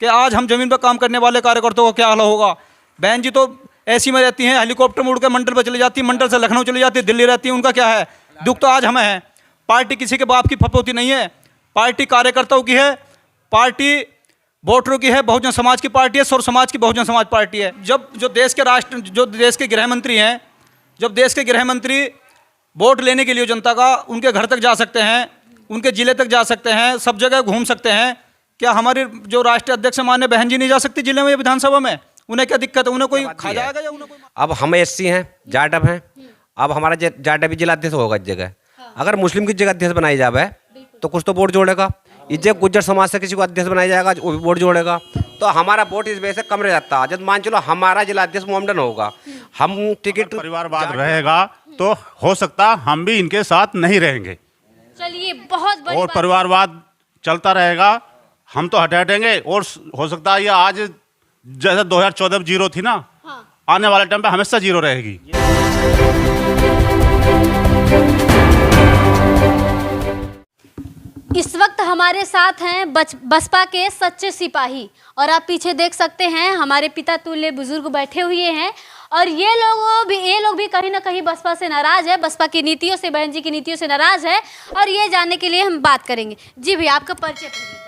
कि आज हम ज़मीन पर काम करने वाले कार्यकर्ताओं का क्या हाल होगा। बहन जी तो ऐसी में रहती हैं, हेलीकॉप्टर में उड़ के मंडल पर चली जाती है, मंडल से लखनऊ चली जाती है, दिल्ली रहती है, उनका क्या है। दुख तो आज हमें है। पार्टी किसी के बाप की फपोती नहीं है, पार्टी कार्यकर्ताओं की है, पार्टी वोटरों की है, बहुजन समाज की पार्टी है, सौर समाज की बहुजन समाज पार्टी है। जब जो देश के गृह मंत्री हैं, जब देश के गृह मंत्री वोट लेने के लिए जनता का उनके घर तक जा सकते हैं, उनके ज़िले तक जा सकते हैं, सब जगह घूम सकते हैं, क्या हमारे जो राष्ट्रीय अध्यक्ष माननीय बहन जी नहीं जा सकती जिले में या विधानसभा में? उन्हें क्या दिक्कत है? उन्हें कोई खा जाएगा या उन्हें कोई? अब हम एससी हैं, जाटव हैं, अब हमारा जाटव भी जिला अध्यक्ष होगा इस जगह। अगर मुस्लिम की जगह अध्यक्ष बनाई जाए तो कुछ तो वोट जोड़ेगा। इज्जत गुज्जर समाज से किसी को अध्यक्ष बनाया जाएगा, वो भी वोट जोड़ेगा। तो हमारा वोट इस वजह से कम रह जाता है। जब मान चलो हमारा जिला अध्यक्ष मोमडन होगा, हम टिकट परिवारवाद रहेगा तो हो सकता हम भी इनके साथ नहीं रहेंगे। चलिए, बहुत बड़ी और बात। परिवारवाद चलता रहेगा, हम तो हटेंगे। और हो सकता है ये आज जैसे 2014 में जीरो थी ना, आने वाले टाइम पे हमेशा जीरो रहेगी। इस वक्त हमारे साथ हैं बसपा के सच्चे सिपाही, और आप पीछे देख सकते हैं हमारे पिता तुल्य बुजुर्ग बैठे हुए हैं। और ये लोग भी कहीं ना कहीं बसपा से नाराज है, बसपा की नीतियों से, बहन जी की नीतियों से नाराज है। और ये जानने के लिए हम बात करेंगे। जी भैया, आपका परिचय पहले।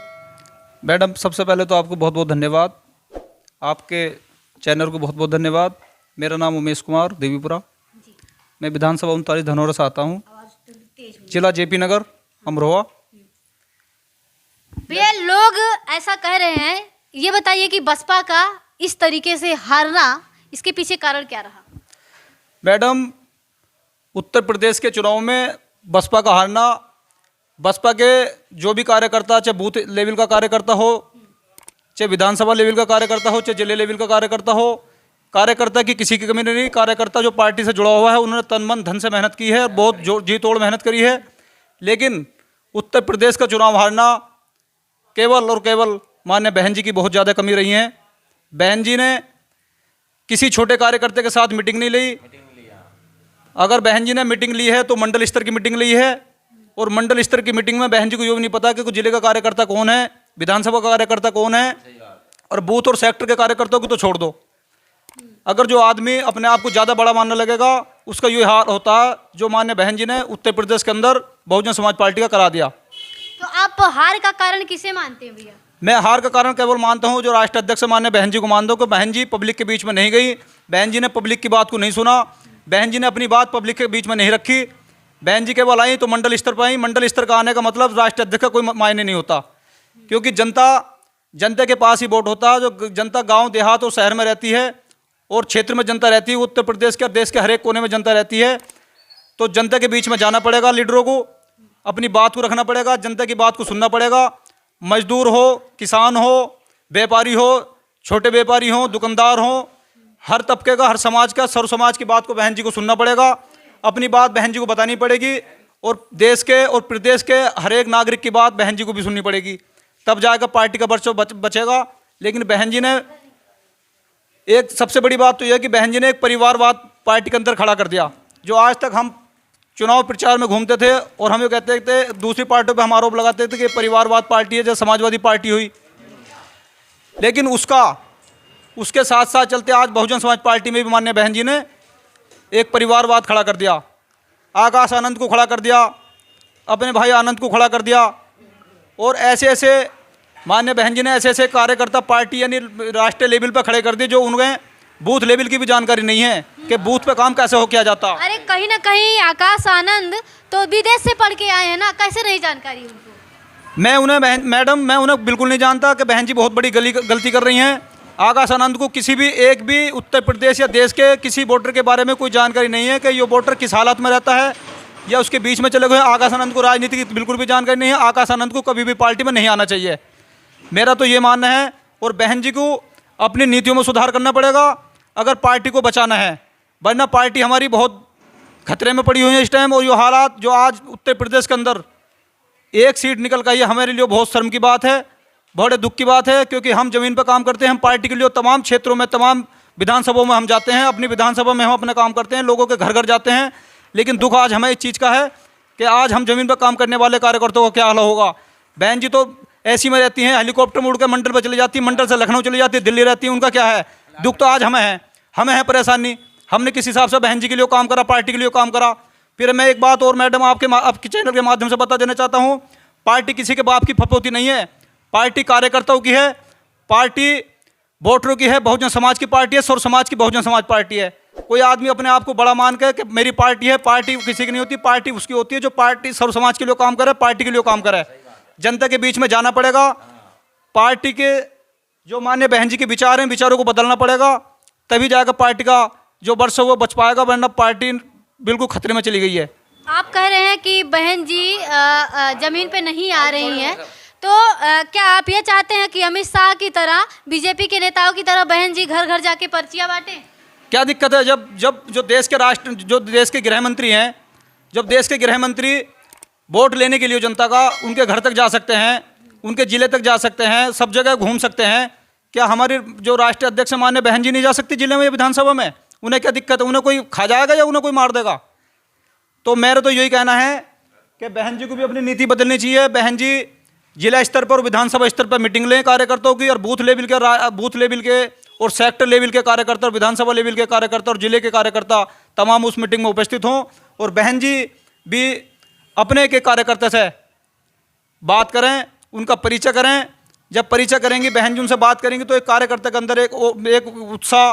मैडम, सबसे पहले तो आपको बहुत बहुत धन्यवाद, आपके चैनल को बहुत बहुत धन्यवाद। मेरा नाम उमेश कुमार देवीपुरा, मैं विधानसभा 39 धनौरा से आता हूँ, जिला जेपी नगर, अमरोहा। भैया, लोग ऐसा कह रहे हैं, ये बताइए कि बसपा का इस तरीके से हारना, इसके पीछे कारण क्या रहा? मैडम, उत्तर प्रदेश के चुनाव में बसपा का हारना, बसपा के जो भी कार्यकर्ता, चाहे बूथ लेवल का कार्यकर्ता हो, चाहे विधानसभा लेवल का कार्यकर्ता हो, चाहे जिले लेवल का कार्यकर्ता हो, कार्यकर्ता की किसी की कमी नहीं। कार्यकर्ता जो पार्टी से जुड़ा हुआ है, उन्होंने तन मन धन से मेहनत की है, बहुत जी तोड़ मेहनत करी है। लेकिन उत्तर प्रदेश का चुनाव हारना केवल और केवल माननीय बहन जी की बहुत ज़्यादा कमी रही है। बहन जी ने किसी छोटे कार्यकर्ता के साथ मीटिंग नहीं ली। अगर बहन जी ने मीटिंग ली है तो मंडल स्तर की मीटिंग ली है, और मंडल स्तर की मीटिंग में बहन जी को ये भी नहीं पता कि कुछ जिले का कार्यकर्ता कौन है, विधानसभा का कार्यकर्ता कौन है, और बूथ और सेक्टर के कार्यकर्ताओं को तो छोड़ दो। अगर जो आदमी अपने आप को ज़्यादा बड़ा मानने लगेगा, उसका ये हाल होता है जो माननीय बहन जी ने उत्तर प्रदेश के अंदर बहुजन समाज पार्टी का करा दिया। तो आप हार का कारण किसे मानते हैं भैया? मैं हार का कारण केवल मानता हूं जो राष्ट्रीय अध्यक्ष माननीय बहन जी को मानता हूं कि बहन जी पब्लिक के बीच में नहीं गई, बहन जी ने पब्लिक की बात को नहीं सुना, बहन जी ने अपनी बात पब्लिक के बीच में नहीं रखी। बहन जी केवल आई तो मंडल स्तर पर आई। मंडल स्तर का आने का मतलब राष्ट्रीय अध्यक्ष का कोई मायने नहीं होता, क्योंकि जनता के पास ही वोट होता है। जो जनता गाँव देहात और शहर में रहती है और क्षेत्र में जनता रहती है, उत्तर प्रदेश के और देश के हर एक कोने में जनता रहती है, तो जनता के बीच में जाना पड़ेगा। लीडरों को अपनी बात को रखना पड़ेगा, जनता की बात को सुनना पड़ेगा। मजदूर हो, किसान हो, व्यापारी हो, छोटे व्यापारी हो, दुकानदार हो, हर तबके का, हर समाज का, सर्व समाज की बात को बहन जी को सुनना पड़ेगा। अपनी बात बहन जी को बतानी पड़ेगी, और देश के और प्रदेश के हर एक नागरिक की बात बहन जी को भी सुननी पड़ेगी, तब जाकर पार्टी का वर्चस्व बचेगा। लेकिन बहन जी ने एक सबसे बड़ी बात तो यह कि बहन जी ने एक परिवारवाद पार्टी के अंदर खड़ा कर दिया। जो आज तक हम चुनाव प्रचार में घूमते थे और हम ये कहते थे, दूसरी पार्टियों पे हम आरोप लगाते थे कि परिवारवाद पार्टी है, जैसे समाजवादी पार्टी हुई। लेकिन उसके साथ साथ चलते आज बहुजन समाज पार्टी में भी माननीय बहन जी ने एक परिवारवाद खड़ा कर दिया। आकाश आनंद को खड़ा कर दिया, अपने भाई आनंद को खड़ा कर दिया, और ऐसे ऐसे माननीय बहन जी ने ऐसे ऐसे कार्यकर्ता पार्टी यानी राष्ट्रीय लेवल पर खड़े कर दिए जो उन्हें बूथ लेवल की भी जानकारी नहीं है कि बूथ पे काम कैसे हो किया जाता। अरे कहीं ना कहीं आकाश आनंद तो विदेश से पढ़ के आए हैं ना, कैसे नहीं जानकारी उनको? मैं उन्हें बिल्कुल नहीं जानता कि बहन जी बहुत बड़ी गलती कर रही हैं। आकाश आनंद को किसी भी एक भी उत्तर प्रदेश या देश के किसी वोटर के बारे में कोई जानकारी नहीं है कि ये वोटर किस हालत में रहता है या उसके बीच में चले गए। आकाश आनंद को राजनीति की बिल्कुल भी जानकारी नहीं है। आकाश आनंद को कभी भी पार्टी में नहीं आना चाहिए, मेरा तो ये मानना है। और बहन जी को अपनी नीतियों में सुधार करना पड़ेगा अगर पार्टी को बचाना है, वरना पार्टी हमारी बहुत खतरे में पड़ी हुई है इस टाइम। और ये हालात जो आज उत्तर प्रदेश के अंदर एक सीट निकल गई है, हमारे लिए बहुत शर्म की बात है, बड़े दुख की बात है, क्योंकि हम ज़मीन पर काम करते हैं। हम पार्टी के लिए तमाम क्षेत्रों में, तमाम विधानसभाओं में हम जाते हैं, अपनी विधानसभा में हम अपना काम करते हैं, लोगों के घर घर जाते हैं। लेकिन दुख आज हमें इस चीज़ का है कि आज हम ज़मीन पर काम करने वाले कार्यकर्ताओं का क्या हाल होगा। बहन जी तो ऐसी में रहती हैं, हेलीकॉप्टर में उड़ के मंडल पर चली जाती है, मंडल से लखनऊ चली जाती है, दिल्ली रहती है, उनका क्या है दुख? तो आज हमें है परेशानी। हमने किस हिसाब से बहन जी के लिए काम करा, पार्टी के लिए काम करा। फिर मैं एक बात और मैडम आपके चैनल के माध्यम से बता देना चाहता हूँ, पार्टी किसी के बाप की फपोती नहीं है, पार्टी कार्यकर्ताओं की है, पार्टी वोटरों की है, बहुजन समाज की पार्टी है, सर्व समाज की बहुजन समाज पार्टी है। कोई आदमी अपने आप को बड़ा मान के कि मेरी पार्टी है, पार्टी किसी की नहीं होती, पार्टी उसकी होती है जो पार्टी सर्व समाज के लिए काम करे, पार्टी के लिए काम करे। जनता के बीच में जाना पड़ेगा, पार्टी के जो मान्य बहन जी के विचार हैं, विचारों को बदलना पड़ेगा, तभी जाकर पार्टी का जो वर्ष है वो बच पाएगा, वरना पार्टी बिल्कुल खतरे में चली गई है। आप कह रहे हैं कि बहन जी जमीन पे नहीं आ रही हैं, तो क्या आप ये चाहते हैं कि अमित शाह की तरह, बीजेपी के नेताओं की तरह बहन जी घर घर जाके पर्चियां बांटें? क्या दिक्कत है? जब जो देश के गृह मंत्री हैं, जब देश के गृह मंत्री वोट लेने के लिए जनता का उनके घर तक जा सकते हैं, उनके जिले तक जा सकते हैं, सब जगह घूम सकते हैं, क्या हमारे जो राष्ट्रीय अध्यक्ष मान्य बहन जी नहीं जा सकती जिले में या विधानसभा में? उन्हें क्या दिक्कत है? उन्हें कोई खा जाएगा या उन्हें कोई मार देगा? तो मेरा तो यही कहना है कि बहन जी को भी अपनी नीति बदलनी चाहिए। बहन जी जिला स्तर पर, विधानसभा स्तर पर मीटिंग लें कार्यकर्ताओं की, और बूथ लेवल के और सेक्टर लेवल के कार्यकर्ता और विधानसभा लेवल के कार्यकर्ता और जिले के कार्यकर्ता तमाम उस मीटिंग में उपस्थित हों, और बहन जी भी अपने के कार्यकर्ता से बात करें, उनका परिचय करें। जब परिचय करेंगी बहन जी, उनसे बात करेंगी, तो एक कार्यकर्ता के अंदर एक उत्साह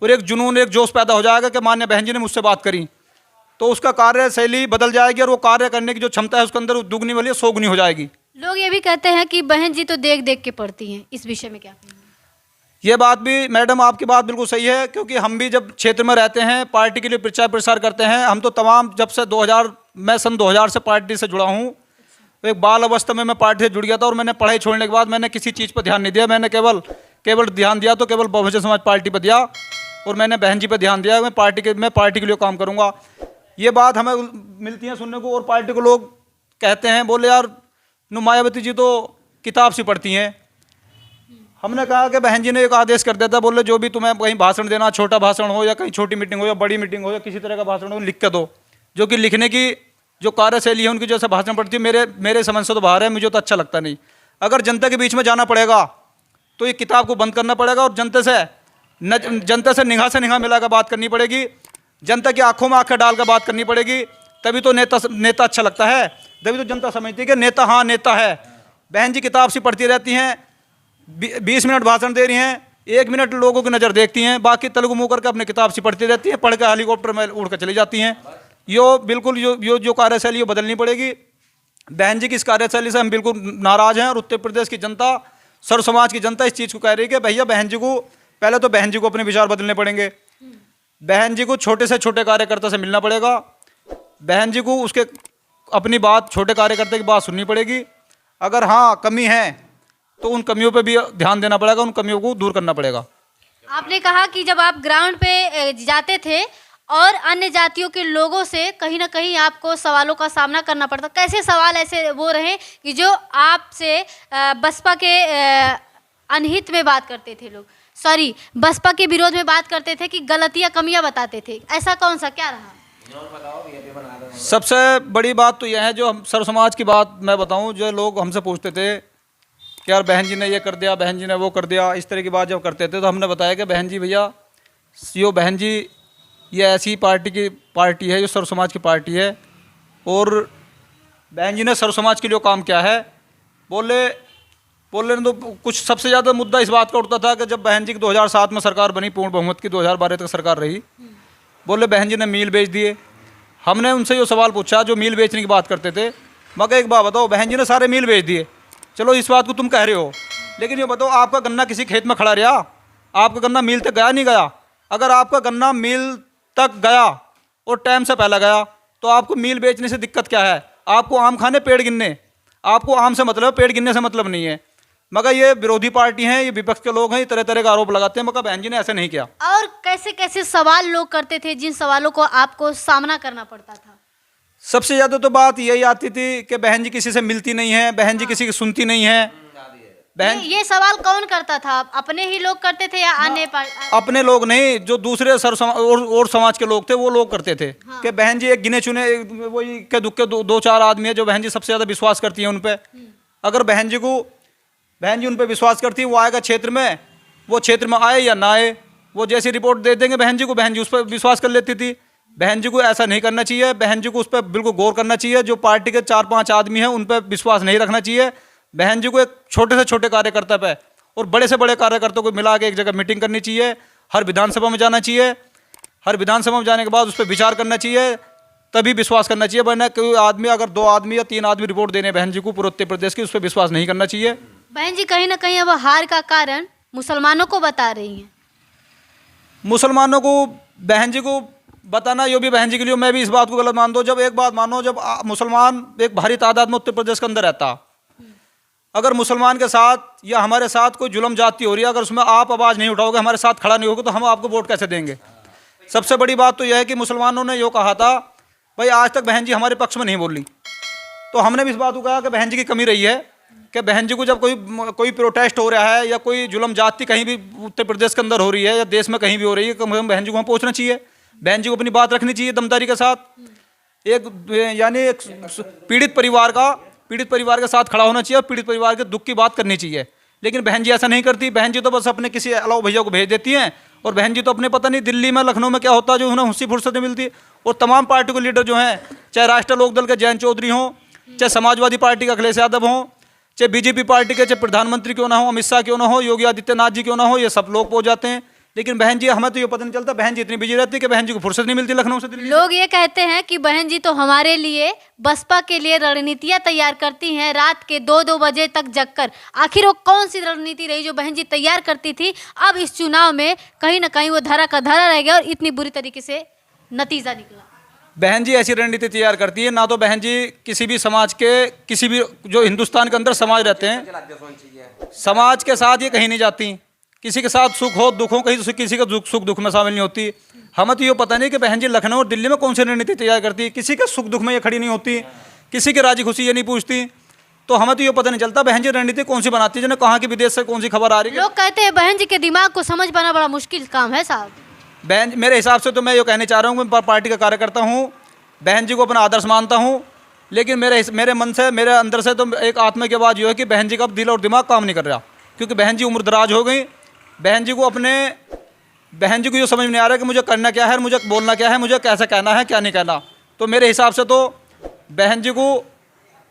और एक जुनून, एक जोश पैदा हो जाएगा कि मान्य बहन जी ने मुझसे बात करी, तो उसका कार्यशैली बदल जाएगी और वो कार्य करने की जो क्षमता है उसके अंदर दुगनी वाली 100 गुनी हो जाएगी। लोग ये भी कहते हैं कि बहन जी तो देख देख के पढ़ती हैं, इस विषय में क्या कहेंगे? ये बात भी मैडम आपकी बात बिल्कुल सही है, क्योंकि हम भी जब क्षेत्र में रहते हैं, पार्टी के लिए प्रचार प्रसार करते हैं, हम तो तमाम जब से मैं सन 2000 से पार्टी से जुड़ा हूँ। तो एक बाल अवस्था में मैं पार्टी से जुड़ गया था, और मैंने पढ़ाई छोड़ने के बाद मैंने किसी चीज़ पर ध्यान नहीं दिया। मैंने केवल ध्यान दिया तो केवल बहुजन समाज पार्टी पर दिया, और मैंने बहन जी पर ध्यान दिया। मैं पार्टी के लिए काम करूँगा। ये बात हमें मिलती है सुनने को, और पार्टी को लोग कहते हैं, बोले यार मायावती जी तो किताब सी पढ़ती हैं। हमने कहा कि बहन जी ने एक आदेश कर दिया था, बोले जो भी तुम्हें कहीं भाषण देना, छोटा भाषण हो या कहीं छोटी मीटिंग हो या बड़ी मीटिंग हो या किसी तरह का भाषण हो, लिख के दो। जो कि लिखने की जो कार्यशैली है उनकी, जैसे भाषण पढ़ती है, मेरे समझ से तो बाहर है, मुझे तो अच्छा लगता नहीं। अगर जनता के बीच में जाना पड़ेगा तो ये किताब को बंद करना पड़ेगा, और जनता से निगाह मिलाकर बात करनी पड़ेगी, जनता की आंखों में आंखें डालकर बात करनी पड़ेगी। तभी तो नेता अच्छा लगता है, तभी तो जनता समझती है कि नेता हाँ नेता है। बहन जी किताब सी पढ़ती रहती हैं, 20 मिनट भाषण दे रही हैं, 1 मिनट लोगों की नज़र देखती हैं, बाकी तेलुगु मुँह करके अपनी किताब सी पढ़ती रहती हैं, पढ़ कर हेलीकॉप्टर में उड़ कर चली जाती हैं। बिल्कुल जो कार्यशैली वो बदलनी पड़ेगी। बहन जी की इस कार्यशैली से हम बिल्कुल नाराज़ हैं, और उत्तर प्रदेश की जनता, सर्व समाज की जनता इस चीज़ को कह रही है कि भैया बहन जी को पहले तो बहन जी को अपने विचार बदलने पड़ेंगे। बहन जी को छोटे से छोटे कार्यकर्ता से मिलना पड़ेगा, बहन जी को उसके अपनी बात, छोटे कार्यकर्ता की बात सुननी पड़ेगी। अगर हाँ कमी है तो उन कमियों पे भी ध्यान देना पड़ेगा, उन कमियों को दूर करना पड़ेगा। आपने कहा कि जब आप ग्राउंड पे जाते थे और अन्य जातियों के लोगों से कहीं ना कहीं आपको सवालों का सामना करना पड़ता, कैसे सवाल ऐसे वो रहे कि जो आपसे बसपा के अनहित में बात करते थे लोग, सॉरी बसपा के विरोध में बात करते थे, कि गलतियां कमियां बताते थे, ऐसा कौन सा क्या रहा? सबसे बड़ी बात तो यह है, जो हम सर्व समाज की बात मैं बताऊं, जो लोग हमसे पूछते थे कि यार बहन जी ने ये कर दिया, बहन जी ने वो कर दिया, इस तरह की बात जब करते थे तो हमने बताया कि बहन जी भैया यो बहन जी ये ऐसी पार्टी है जो सर्व समाज की पार्टी है, और बहन जी ने सर्व समाज के लिए काम किया है। बोले तो कुछ सबसे ज़्यादा मुद्दा इस बात का उठता था कि जब बहन जी की 2007 में सरकार बनी, पूर्ण बहुमत की 2012 तक सरकार रही, बोले बहन जी ने मील बेच दिए। हमने उनसे ये सवाल पूछा जो मील बेचने की बात करते थे, मगर एक बात बताओ, बहन जी ने सारे मील बेच दिए, चलो इस बात को तुम कह रहे हो, लेकिन ये बताओ आपका गन्ना किसी खेत में खड़ा रहा? आपका गन्ना मील तक गया नहीं गया? अगर आपका गन्ना मील तक गया और टाइम से पहले गया तो आपको मील बेचने से दिक्कत क्या है? आपको आम खाने पेड़ गिनने, आपको आम से मतलब, पेड़ गिनने से मतलब नहीं है। मगर ये विरोधी पार्टी हैं, ये विपक्ष के लोग हैं, ये तरह तरह का आरोप लगाते हैं, मगर बहन जी ने ऐसे नहीं किया। और कैसे कैसे सवाल लोग करते थे जिन सवालों को आपको सामना करना पड़ता था? सबसे ज़्यादा तो बात यही आती थी कि बहन जी किसी से मिलती नहीं है, बहन जी किसी की सुनती नहीं है। बहन ये सवाल कौन करता था? अपने ही लोग करते थे या अन्य? अपने लोग नहीं, जो दूसरे और समाज के लोग थे वो लोग करते थे। कि बहन जी एक गिने चुने वही के दुख के 2-4 आदमी है जो बहन जी सबसे ज़्यादा विश्वास करती हैं उन पे। अगर बहन जी को बहन जी उन पर विश्वास करती है, वो आएगा क्षेत्र में, वो क्षेत्र में आए या ना आए, वो जैसी रिपोर्ट दे देंगे बहन जी को, बहन जी उस पर विश्वास कर लेती थी। बहन जी को ऐसा नहीं करना चाहिए, बहन जी को उस पर बिल्कुल गौर करना चाहिए। जो पार्टी के 4-5 आदमी हैं उन पर विश्वास नहीं रखना चाहिए। बहन जी को एक छोटे से छोटे कार्यकर्ता पे और बड़े से बड़े कार्यकर्ताओं को मिला के एक जगह मीटिंग करनी चाहिए, हर विधानसभा में जाना चाहिए, हर विधानसभा में जाने के बाद उस पर विचार करना चाहिए, तभी विश्वास करना चाहिए। वरना कोई आदमी अगर 2 आदमी या 3 आदमी रिपोर्ट देने बहन जी को पूरे उत्तर प्रदेश की, उस पर विश्वास नहीं करना चाहिए। बहन जी कहीं ना कहीं अब हार का कारण मुसलमानों को बता रही हैं। मुसलमानों को बहन जी को बताना, यो भी बहन जी के लिए, मैं भी इस बात को गलत मानता हूँ। जब एक बात मानो, जब मुसलमान एक भारी तादाद में उत्तर प्रदेश के अंदर रहता, अगर मुसलमान के साथ या हमारे साथ कोई जुल्म जाती हो रही है, अगर उसमें आप आवाज़ नहीं उठाओगे, हमारे साथ खड़ा नहीं होगे, तो हम आपको वोट कैसे देंगे। सबसे बड़ी बात तो यह है कि मुसलमानों ने यो कहा था, भाई आज तक बहन जी हमारे पक्ष में नहीं बोली, तो हमने भी इस बात को कहा कि बहन जी की कमी रही है कि बहन जी को जब कोई प्रोटेस्ट हो रहा है या कोई जुल्म जाति कहीं भी उत्तर प्रदेश के अंदर हो रही है या देश में कहीं भी हो रही है, कम से कम बहन जी को वहाँ पहुँचना चाहिए, बहन जी को अपनी बात रखनी चाहिए दमदारी के साथ। एक पीड़ित परिवार के साथ खड़ा होना चाहिए और पीड़ित परिवार के दुख की बात करनी चाहिए। लेकिन बहन जी ऐसा नहीं करती। बहन जी तो बस अपने किसी अलाव भैया को भेज देती हैं, और बहन जी तो अपने पता नहीं दिल्ली में लखनऊ में क्या होता है जो उन्हें हुस्सी फुर्सत नहीं मिलती। और तमाम पार्टी के लीडर जो हैं, चाहे राष्ट्रीय लोकदल के जयंत चौधरी हों, चाहे समाजवादी पार्टी का अखिलेश यादव हों, चाहे बीजेपी पार्टी के चाहे प्रधानमंत्री क्यों ना हो, अमित शाह क्यों ना हो, योगी आदित्यनाथ जी क्यों ना हो, ये सब लोग पहुंच जाते हैं। लेकिन बहन जी, हमें तो ये पता नहीं चलता, बहन जी इतनी बिजी रहती है कि बहन जी को फुर्सत नहीं मिलती लखनऊ से दिल्ली। लोग ये कहते हैं कि बहन जी तो हमारे लिए, बसपा के लिए रणनीतियां तैयार करती हैं रात के 2-2 बजे तक जगकर। आखिर वो कौन सी रणनीति रही जो बहन जी तैयार करती थी? अब इस चुनाव में कहीं ना कहीं वो धरा का धरा रह गया और इतनी बुरी तरीके से नतीजा निकला। बहन जी ऐसी रणनीति तैयार करती है ना, तो बहन जी किसी भी समाज के, किसी भी जो हिंदुस्तान के अंदर समाज रहते हैं, समाज के साथ ये कहीं नहीं जाती। किसी के साथ सुख हो दुख हो, कहीं किसी का सुख दुख में शामिल नहीं होती। हमें तो ये पता नहीं कि बहन जी लखनऊ और दिल्ली में कौन सी रणनीति तैयार करती है। किसी के सुख दुख में ये खड़ी नहीं होती, किसी के राजी खुशी ये नहीं पूछती, तो हमें तो ये पता नहीं चलता बहन जी रणनीति कौन सी बनाती है, जिन्हें कहाँ की विदेश से कौन सी खबर आ रही है। लोग कहते हैं बहन जी के दिमाग को समझ पाना बड़ा मुश्किल काम है साहब। बहन, मेरे हिसाब से तो मैं ये कहना चाह रहा हूँ, मैं पार्टी का कार्यकर्ता हूँ, बहन जी को अपना आदर्श मानता हूँ, लेकिन मेरे मन से, मेरे अंदर से तो एक आत्मा की आवाज़ ये है कि बहन जी का अब दिल और दिमाग काम नहीं कर रहा, क्योंकि बहन जी उम्रदराज हो गई। बहन जी को ये समझ में नहीं आ रहा कि मुझे करना क्या है, मुझे बोलना क्या है, मुझे कैसे कहना है, क्या नहीं कहना। तो मेरे हिसाब से तो बहन जी को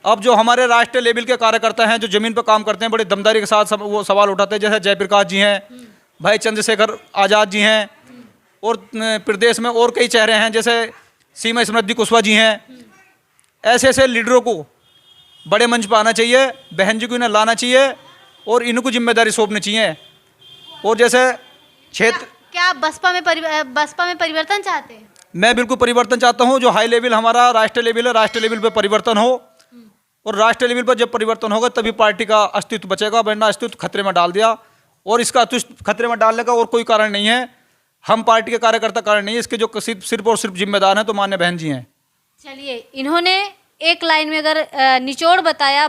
अब जो हमारे राष्ट्रीय लेवल के कार्यकर्ता हैं, जो ज़मीन पर काम करते हैं, बड़ी दमदारी के साथ वो सवाल उठाते हैं, जैसे जयप्रकाश जी हैं, भाई चंद्रशेखर आज़ाद जी हैं, और प्रदेश में और कई चेहरे हैं, जैसे सीमा समृद्धि कुशवाहा जी हैं। ऐसे ऐसे लीडरों को बड़े मंच पर आना चाहिए, बहन जी को इन्हें लाना चाहिए और इनको जिम्मेदारी सौंपनी चाहिए। और जैसे क्षेत्र, क्या आप बसपा में परिवर्तन चाहते हैं? मैं बिल्कुल परिवर्तन चाहता हूं। जो हाई लेवल हमारा राष्ट्रीय लेवल है, राष्ट्रीय लेवल पे परिवर्तन हो, और राष्ट्रीय लेवल पर जब परिवर्तन होगा तभी पार्टी का अस्तित्व बचेगा, वरना अस्तित्व खतरे में डाल दिया। और इसका अस्तित्व खतरे में डालने का और कोई कारण नहीं है, हम पार्टी के कार्यकर्ता कारण नहीं है, इसके जो सिर्फ और सिर्फ जिम्मेदार हैं तो माननीय बहन जी हैं। चलिए, इन्होंने एक लाइन में अगर निचोड़ बताया,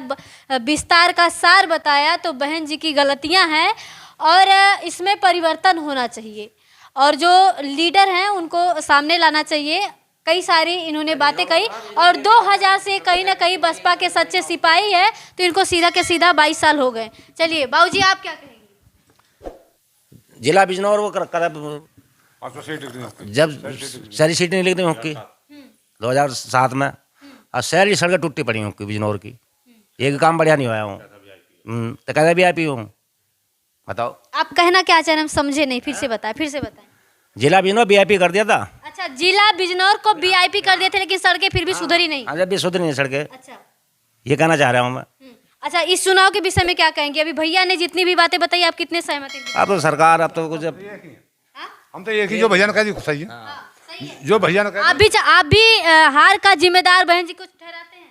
विस्तार का सार बताया, तो बहन जी की गलतियां हैं और इसमें परिवर्तन होना चाहिए, और जो लीडर हैं उनको सामने लाना चाहिए। कई सारी इन्होंने बातें कही, और 2000 से कहीं ना कहीं बसपा के सच्चे सिपाही है, तो इनको सीधा के सीधा 22 साल हो गए। चलिए बाबूजी, आप क्या कहेंगे? जिला बिजनौर वो जब सारी सीटें नहीं लिखती हॉकी 2007 में, और सारी सड़कें टूटी पड़ी हॉकी बिजनौर की, एक काम बढ़िया नहीं हुआ हूँ, तो कहते VIP हूँ। बताओ आप कहना क्या चाह रहे हैं, हम समझे नहीं, फिर से बताएं। जिला बिजनौर VIP कर दिया था। अच्छा, जिला बिजनौर को VIP कर दिए थे, लेकिन सड़कें फिर भी सुधरी नहीं। जब भी सुधरी नहीं सड़कें, अच्छा, ये कहना चाह रहा हूँ मैं। अच्छा, इस चुनाव के विषय में क्या कहेंगे? अभी भैया ने जितनी भी बातें बताई, आप कितने सहमत हैं? अब तो सरकार, अब तो कुछ हम तो एक ही, जो भैया ने कह दी सही है, जो भैया ने कहा। आप भी हार का जिम्मेदार बहन जी को ठहराते हैं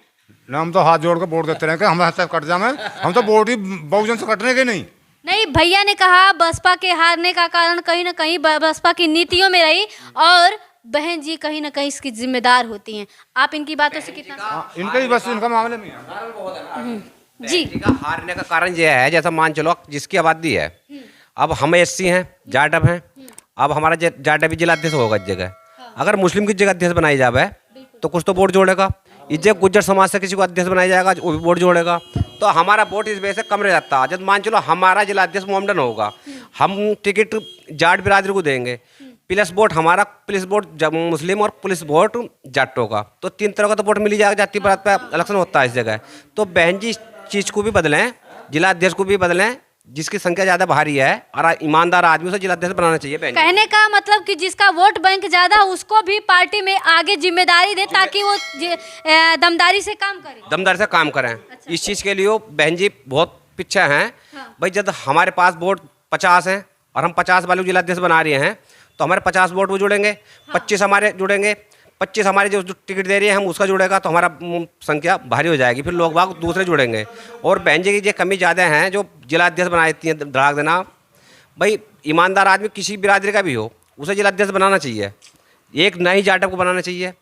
ना? हम तो हाथ जोड़ के वोट देते रहे कि हम हाथ से कट जाए, हम तो वोट ही बहुजन से कटने के नहीं। भैया ने कहा बसपा के हारने का कारण कहीं ना कहीं बसपा की नीतियों में रही, और बहन जी कहीं ना कहीं इसकी जिम्मेदार होती हैं। आप इनकी बातों से कितना इनका ही बस इनका मामले में जी हारने का कारण यह है, जैसा मान चलो जिसकी आबादी है, अब हम SC हैं, जाटव हैं, अब हमारा जाटव जिला अध्यक्ष होगा इस जगह। अगर मुस्लिम की जगह अध्यक्ष बनाई जाए तो कुछ तो वोट जोड़ेगा। इज्जत गुज्जर समाज से किसी को अध्यक्ष बनाया जाएगा, वो भी वोट जोड़ेगा, तो हमारा वोट इस वजह से कम रह जाता है। जब मान चलो हमारा जिला अध्यक्ष मोमडन होगा, हम टिकट जाट बिरादरी को देंगे, प्लस वोट हमारा, प्लस वोट मुस्लिम और प्लस वोट जाटों का, तो 3 तरह का तो वोट मिल जाएगा। जाति पात पे इलेक्शन होता है इस जगह। तो बहन जी इस चीज़ को भी बदलें, जिला अध्यक्ष को भी बदलें, जिसकी संख्या ज़्यादा भारी है और ईमानदार आदमी उसे जिला अध्यक्ष बनाना चाहिए। बहन कहने का मतलब कि जिसका वोट बैंक ज्यादा उसको भी पार्टी में आगे जिम्मेदारी दे, ताकि वो दमदारी से काम करे। दमदारी से काम करें। इस चीज़ के लिए वो बहन जी बहुत पीछे हैं। भाई जब हमारे पास वोट 50 हैं और हम 50 वाले जिला अध्यक्ष बना रहे हैं, तो हमारे 50 वोट वो जुड़ेंगे, 25 हमारे जुड़ेंगे, 25 हमारे जो टिकट दे रही है हम उसका जुड़ेगा, तो हमारा संख्या भारी हो जाएगी। फिर लोग बाग दूसरे जुड़ेंगे। और बहन जी की ये कमी ज़्यादा है जो जिला अध्यक्ष बना देती हैं धड़ाक देना। भाई ईमानदार आदमी किसी बिरादरी का भी हो उसे जिला अध्यक्ष बनाना चाहिए, एक नई जाटव को बनाना चाहिए।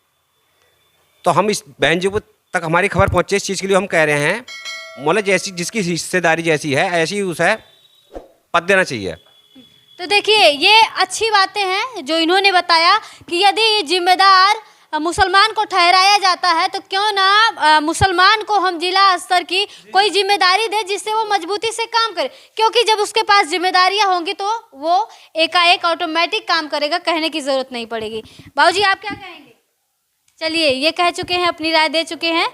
तो हम इस बहन जी को तक हमारी खबर पहुँचे, इस चीज़ के लिए हम कह रहे हैं, मतलब जैसी जिसकी हिस्सेदारी जैसी है ऐसी ही उसे पद देना चाहिए। तो देखिए ये अच्छी बातें हैं जो इन्होंने बताया कि यदि जिम्मेदार मुसलमान को ठहराया जाता है तो क्यों ना मुसलमान को हम जिला स्तर की कोई जिम्मेदारी दे जिससे वो मजबूती से काम करे, क्योंकि जब उसके पास जिम्मेदारियां होंगी तो वो एकाएक ऑटोमेटिक काम करेगा, कहने की ज़रूरत नहीं पड़ेगी। बाबूजी आप क्या कहेंगे? चलिए ये कह चुके हैं, अपनी राय दे चुके हैं,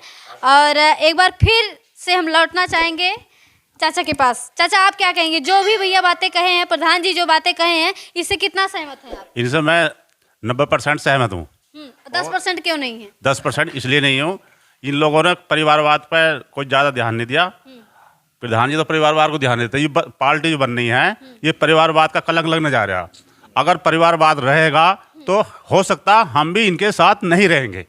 और एक बार फिर से हम लौटना चाहेंगे चाचा के पास। चाचा आप क्या कहेंगे? जो भी भैया बातें कहे हैं, प्रधान जी जो बातें कहे हैं, इससे कितना सहमत है आप? इनसे मैं 90% सहमत हूँ। 10% क्यों नहीं है? 10% इसलिए नहीं हूँ, इन लोगों ने परिवारवाद पर कोई ज़्यादा ध्यान नहीं दिया। प्रधान जी तो परिवारवाद को ध्यान देते, ये पार्टी जो बन रही है ये परिवारवाद का कलंक लगने जा रहा। अगर परिवारवाद रहेगा तो हो सकता हम भी इनके साथ नहीं रहेंगे।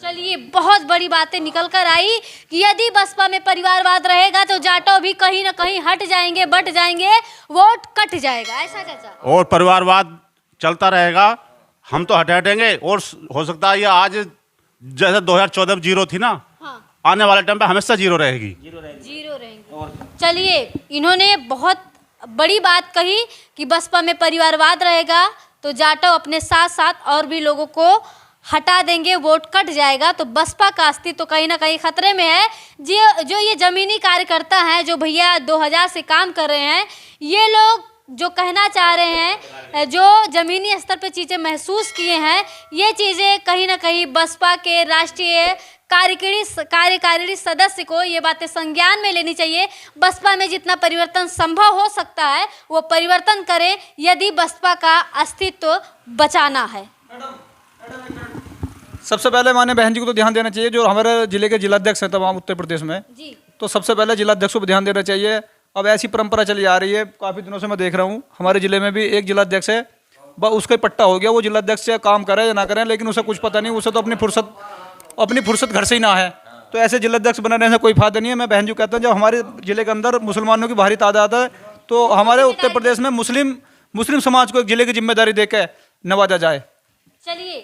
चलिए बहुत बड़ी बातें निकल कर आई कि यदि बसपा में परिवारवाद रहेगा तो जाटो भी कहीं ना कहीं हट जाएंगे, बट जाएंगे, वोट कट जाएगा, ऐसा चाचा? और परिवारवाद चलता रहेगा, हम तो हटेंगे। और हो सकता है ये आज जैसे 2014 में 0 थी ना, आने वाले टाइम पे हमेशा 0 रहेगी। जीरो रहेंगे। चलिए इन्होंने बहुत बड़ी बात कही कि बसपा में परिवारवाद रहेगा तो जाटो अपने साथ साथ और भी लोगों को हटा देंगे, वोट कट जाएगा, तो बसपा का अस्तित्व तो कहीं ना कहीं खतरे में है। जो ये जमीनी कार्यकर्ता हैं, जो भैया 2000 से काम कर रहे हैं, ये लोग जो कहना चाह रहे हैं, जो जमीनी स्तर पे चीज़ें महसूस किए हैं, ये चीज़ें कहीं ना कहीं बसपा के राष्ट्रीय कार्यकारिणी सदस्य को ये बातें संज्ञान में लेनी चाहिए। बसपा में जितना परिवर्तन संभव हो सकता है वो परिवर्तन करें यदि बसपा का अस्तित्व बचाना है। सबसे पहले माने बहन जी को तो ध्यान देना चाहिए, जो हमारे जिले के जिलाध्यक्ष हैं तमाम उत्तर प्रदेश में जी, तो सबसे पहले जिलाध्यक्ष को ध्यान देना चाहिए। अब ऐसी परंपरा चली आ रही है, काफ़ी दिनों से मैं देख रहा हूँ हमारे ज़िले में भी एक जिलाध्यक्ष है, बस उसका पट्टा हो गया, वो जिलाध्यक्ष से काम करे या ना करें, लेकिन उसे कुछ पता नहीं, उसे तो अपनी फुर्सत घर से ही ना है। तो ऐसे जिलाध्यक्ष बनाने से कोई फायदा नहीं है। मैं बहन जी कहता हूँ जब हमारे ज़िले के अंदर मुसलमानों की भारी तादाद है तो हमारे उत्तर प्रदेश में मुस्लिम समाज को एक ज़िले की जिम्मेदारी देकर नवाजा जाए। चलिए